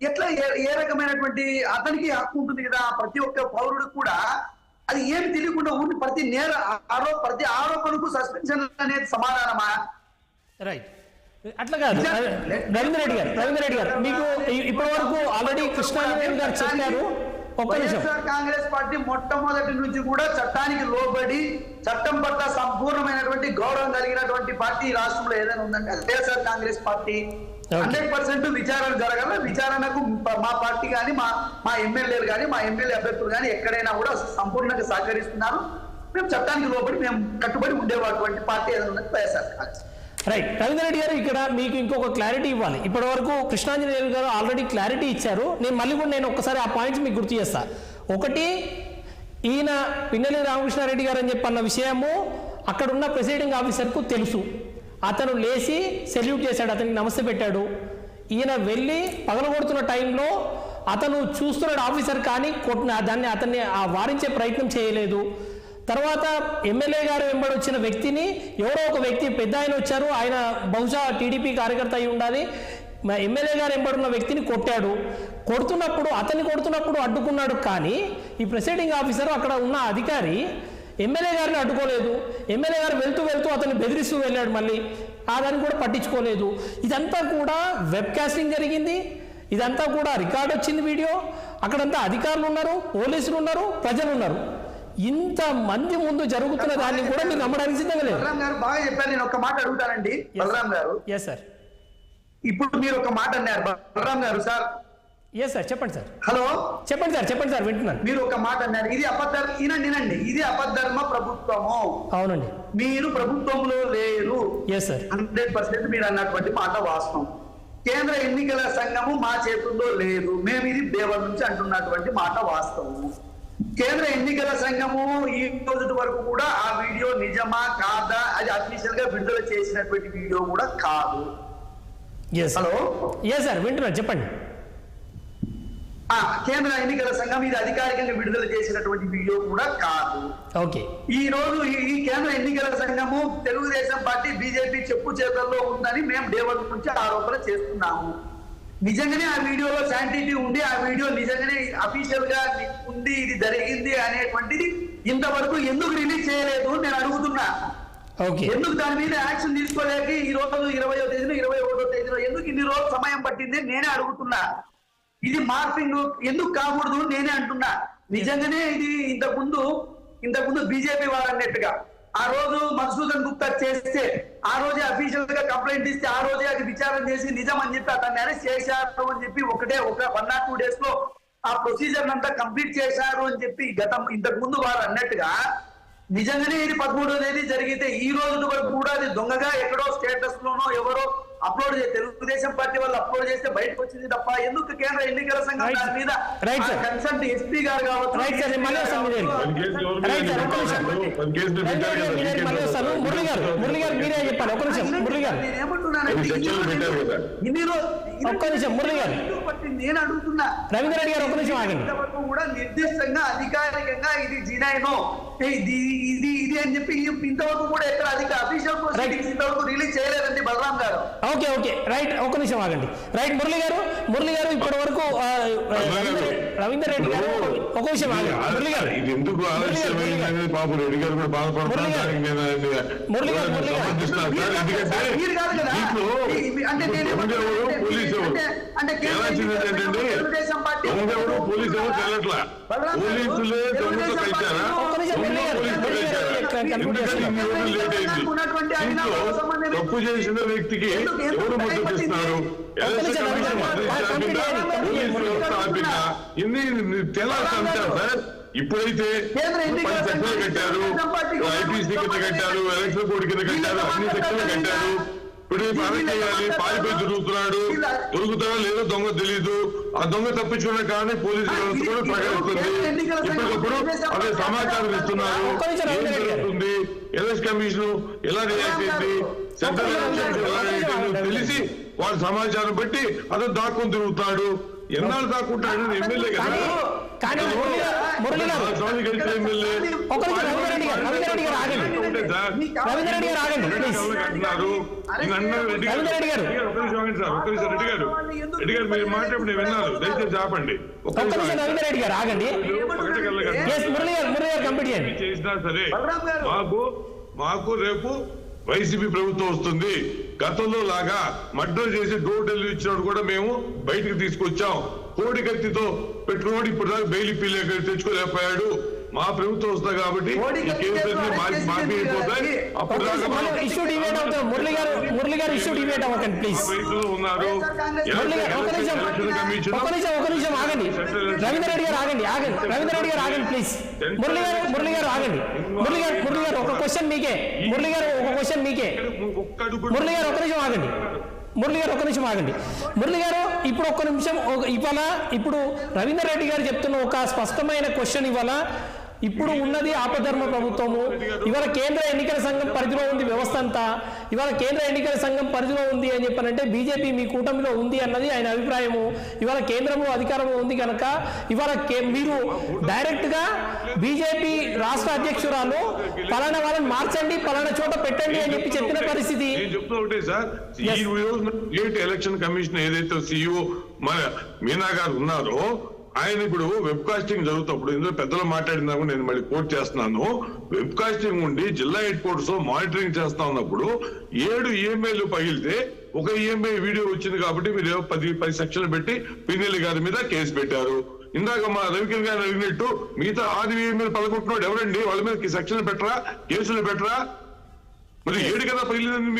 ఎట్లా ఏ రకమైనటువంటి అతనికి హక్కు ఉంటుంది కదా, ప్రతి ఒక్క పౌరుడు కూడా అది ఏమి తెలియకుండా ఉండి ప్రతి ఆరోపణకు సస్పెన్షన్ అనేది సమాధానమా? రైట్, అట్లా కాదు రవీంద్ర రెడ్డి గారు మీకు ఇప్పటి వరకు ఆల్రెడీ కృష్ణాంజనేయులు గారు చెప్పారు. వైఎస్ఆర్ కాంగ్రెస్ పార్టీ మొట్టమొదటి నుంచి కూడా చట్టానికి లోబడి చట్టం పట్ల సంపూర్ణమైనటువంటి గౌరవం కలిగినటువంటి పార్టీ ఈ రాష్ట్రంలో ఏదైనా ఉందంటే వైఎస్ఆర్ కాంగ్రెస్ పార్టీ. 100% విచారణ జరగాల. విచారణకు మా పార్టీ కానీ మా ఎమ్మెల్యేలు కానీ మా ఎమ్మెల్యే అభ్యర్థులు కానీ ఎక్కడైనా కూడా సంపూర్ణంగా సహకరిస్తున్నారు. మేము చట్టానికి లోబడి మేము కట్టుబడి ఉండేటువంటి పార్టీ ఏదైనా ఉందంటే వైఎస్ఆర్ కాంగ్రెస్. రైట్, రవీంద్ర రెడ్డి గారు ఇక్కడ మీకు ఇంకొక క్లారిటీ ఇవ్వాలి. ఇప్పటి వరకు కృష్ణాంజనేయులు గారు ఆల్రెడీ క్లారిటీ ఇచ్చారు. నేను ఒక్కసారి ఆ పాయింట్స్ మీకు గుర్తు చేస్తా. ఒకటి, ఈయన పిన్నెల్లి రామకృష్ణారెడ్డి గారు అని చెప్పన్న విషయము అక్కడున్న ప్రెసిడింగ్ ఆఫీసర్కు తెలుసు. అతను లేచి సెల్యూట్ చేశాడు, అతనికి నమస్తే పెట్టాడు. ఈయన వెళ్ళి పగలగొడుతున్న టైంలో అతను చూస్తున్నాడు ఆఫీసర్, కానీ అతన్ని వారించే ప్రయత్నం చేయలేదు. తర్వాత ఎమ్మెల్యే గారు వెంబడి వచ్చిన వ్యక్తిని ఎవరో ఒక వ్యక్తి పెద్ద ఆయన వచ్చారు, ఆయన బహుశా టీడీపీ కార్యకర్త అయి ఉండాలి, ఎమ్మెల్యే గారు వెంబడున్న వ్యక్తిని కొట్టాడు. అతన్ని కొడుతున్నప్పుడు అడ్డుకున్నాడు. కానీ ఈ ప్రెసిడింగ్ ఆఫీసర్ అక్కడ ఉన్న అధికారి ఎమ్మెల్యే గారిని అడ్డుకోలేదు. ఎమ్మెల్యే గారు వెళ్తూ అతన్ని బెదిరిస్తూ వెళ్ళాడు. మళ్ళీ దాన్ని కూడా పట్టించుకోలేదు. ఇదంతా కూడా వెబ్ కాస్టింగ్ జరిగింది. ఇదంతా కూడా రికార్డ్ వచ్చింది వీడియో. అక్కడంతా అధికారులు ఉన్నారు, పోలీసులు ఉన్నారు, ప్రజలు ఉన్నారు. ఇంత మంది ముందు జరుగుతున్న దాన్ని కూడా మీరు నమ్మడానికి సిద్ధంగా లేదు. బలరాం గారు బాగా చెప్పారు. నేను ఒక మాట అడుగుతానండి బలరాం గారు. Yes sir. ఇప్పుడు మీరు ఒక మాట అన్నారు బలరాం గారు. సార్ ఎస్ సార్, చెప్పండి సార్. హలో, చెప్పండి సార్, వింటున్నాను. మీరు ఒక మాట అన్నారు, ఇది వినండి, ఇది అపధర్మ ప్రభుత్వము. అవునండి, మీరు ప్రభుత్వంలో లేరు. ఎస్ సార్, 100% మీరు అన్నటువంటి మాట వాస్తవం. కేంద్ర ఎన్నికల సంఘము మా చేతుల్లో లేదు, మేము ఇది దేవర్ నుంచి అంటున్నటువంటి మాట వాస్తవము. కేంద్ర ఎన్నికల సంఘము ఈ రోజు వరకు కూడా ఆ వీడియో నిజమా కాదా, అది అఫీషియల్ గా విడుదల చేసినటువంటి వీడియో కూడా కాదు. హలో, ఎస్ సార్, వింటున్నాను, చెప్పండి. కేంద్ర ఎన్నికల సంఘం ఇది అధికారికంగా విడుదల చేసినటువంటి వీడియో కూడా కాదు. ఓకే, ఈ రోజు ఈ కేంద్ర ఎన్నికల సంఘము తెలుగుదేశం పార్టీ బీజేపీ చెప్పు చేతల్లో ఉందని మేము దేవర్ నుంచి ఆరోపణ చేస్తున్నాము. నిజంగానే ఆ వీడియోలో శాంటిటీ ఉండి ఆ వీడియో నిజంగానే అఫీషియల్ గా ఉండి ఇది జరిగింది అనేటువంటిది ఇంతవరకు ఎందుకు రిలీజ్ చేయలేదు నేను అడుగుతున్నా. ఎందుకు దాని మీద యాక్షన్ తీసుకోలేక ఈ రోజు 20వ తేదీన 21వ తేదీలో ఎందుకు ఇన్ని రోజులు సమయం పట్టింది నేనే అడుగుతున్నా. ఇది మార్పింగ్ ఎందుకు కాకూడదు నేనే అంటున్నా. నిజంగానే ఇది ఇంతకుముందు బీజేపీ వారు అన్నట్టుగా ఆ రోజు మధుసూదన్ గుప్తా చేస్తే ఆ రోజే అఫీషియల్ గా కంప్లైంట్ ఇస్తే ఆ రోజే అది విచారణ చేసి నిజం అని చెప్పి అతన్ని అరెస్ట్ చేశారు అని చెప్పి ఒక 1 or 2 days లో ఆ ప్రొసీజర్ అంతా కంప్లీట్ చేశారు అని చెప్పి ఇంతకు ముందు వారు అన్నట్టుగా నిజంగానే ఇది 13వ తేదీ జరిగితే ఈ రోజు వరకు కూడా అది దొంగగా ఎక్కడో స్టేటస్ లోనో ఎవరో అప్లోడ్ తెలుగుదేశం పార్టీ వాళ్ళు అప్లోడ్ చేస్తే బయటకు వచ్చింది తప్ప ఎందుకు కేంద్ర ఎన్నికల సంఘం దాని మీద కన్సల్ట్ ఎస్పీ గారు కావచ్చు మురళి గారు మీరే చెప్పాలి. ఒక్క నిమిషం మురళి గారు, ఇన్ని రోజులు మురళి గారు నేను అడుగుతున్నా. రవీంద్ర రెడ్డి గారు ఒక్క నిమిషం ఆగండి. ఇంతవరకు కూడా నిర్దిష్టంగా అధికారికంగా ఇది జినైనో ఇది అని చెప్పి ఇంతవరకు కూడా ఎక్కడ అఫీషియల్ ప్రొసీడింగ్స్ ఇంతవరకు రిలీజ్ చేయలేదండి బలరాం గారు. ఓకే రైట్, ఒక్క నిమిషం ఆగండి. రైట్, మురళి గారు ఇప్పటి వరకు రవీంద్ర రెడ్డి గారు ఒక విషయం ఆగండి. మురళి గారు తప్పు చేసిన వ్యక్తికి ఎవరు మద్దతు ఇస్తున్నారు? ఇప్పుడైతే సెక్షన్లు కట్టారు, ఐపీసీ కింద కట్టారు, ఎలక్షన్ కోడ్ కింద కట్టారు, అన్ని సెక్షన్లు కట్టారు. ఇప్పుడు పారిపోయి దొరుకుతాడో లేదో దొంగ తెలీదు. ఆ దొంగ తప్పించుకునే కానీ పోలీసు వ్యవస్థ కూడా ప్రకటిస్తుంది. ఇప్పటికప్పుడు అదే సమాచారం ఇస్తున్నారు. ఏం జరుగుతుంది, ఎలక్షన్ కమిషన్ ఎలా రియాక్ట్ అయింది, సెంట్రల్ ఎలక్షన్ ఎలా రియాక్ట్ అయింది తెలిసి వాడు సమాచారం బట్టి అతను దాక్కుని తిరుగుతాడు. ఎన్నాళ్ళు దాక్కుంటాడు ఎమ్మెల్యే కదా కానీ మురళి గారు స్వామి గెలిచిన ఎమ్మెల్యే ఒక నిమిషం రవీంద్రరెడ్డి గారు ఆగండి రవీంద్రరెడ్డి గారు ఆగండి ప్లీజ్ రవీంద్రరెడ్డి గారు రెడ్డి గారు మీరు మాట్లాడి నేను విన్నాను దయచేసి ఆపండి ఒక్క నిమిషం రవీంద్రరెడ్డి గారు ఆగండి మురళి గారు కంప్లీట్ చేయండి చేసినా సరే మాకు రేపు వైసీపీ ప్రభుత్వం వస్తుంది గతంలో లాగా మర్డర్ చేసి డోర్ డెలివరీ ఇచ్చినప్పుడు కూడా మేము బయటకు తీసుకొచ్చాం కోడి కత్తితో పెట్టుకున్నాడు ఇప్పుడు దాకా బెయిల్ ఇప్పి తెచ్చుకోలేకపోయాడు మా ప్రభుత్వం వస్తుంది కాబట్టి మాఫీ అయిపోతాయి అప్పుడు మురళి గారు ఇష్యూ డిబేట్ అవ్వకండి ప్లీజ్ ఉన్నారు ఒక నిమిషం ఆగండి రవీంద్రరెడ్డి గారు ఆగండి ప్లీజ్ మురళి గారు ఆగండి మురళి గారు ఒక క్వశ్చన్ మీకే మురళి గారు ఒక నిమిషం ఆగండి మురళి గారు ఇప్పుడు ఒక్క నిమిషం ఇప్పుడు రవీంద్రరెడ్డి గారు చెప్తున్న ఒక స్పష్టమైన క్వశ్చన్ ఇవాళ ఇప్పుడు ఉన్నది ఆపధర్మ ప్రభుత్వము ఇవాళ కేంద్ర ఎన్నికల సంఘం పరిధిలో ఉంది వ్యవస్థ అంతా ఇవాళ కేంద్ర ఎన్నికల సంఘం పరిధిలో ఉంది అని చెప్పానంటే బీజేపీ మీ కూటమిలో ఉంది అన్నది ఆయన అభిప్రాయము ఇవాళ కేంద్రంలో అధికారంలో ఉంది కనుక ఇవాళ మీరు డైరెక్ట్ గా బీజేపీ రాష్ట్ర అధ్యక్షురాలు పలానా వాళ్ళని మార్చండి పలానా చోట పెట్టండి అని చెప్పిన పరిస్థితి ఎలక్షన్ కమిషన్ ఏదైతే సిఇఓ మీనా గారు ఉన్నారో ఆయన ఇప్పుడు వెబ్ కాస్టింగ్ జరుగుతున్నప్పుడు ఇందులో పెద్దలు మాట్లాడినా నేను మళ్ళీ కోట్ చేస్తున్నాను వెబ్ కాస్టింగ్ ఉండి జిల్లా హెడ్ క్వార్టర్స్ మానిటరింగ్ చేస్తా ఉన్నప్పుడు 7 ఈఎంఐలు పగిలితే ఒక ఈఎంఐ వీడియో వచ్చింది కాబట్టి మీరు 10 సెక్షన్లు పెట్టి పిన్నెల్లి గారి మీద కేసు పెట్టారు ఇందాక మా రవికిరణ్ గారు అడిగినట్టు మిగతా 6 ఈఎంఐలు పదకొట్టున్నాడు ఎవరండి వాళ్ళ మీద సెక్షన్లు పెట్టరా కేసులు పెట్టరా మరి 7 కదా పగిలిందని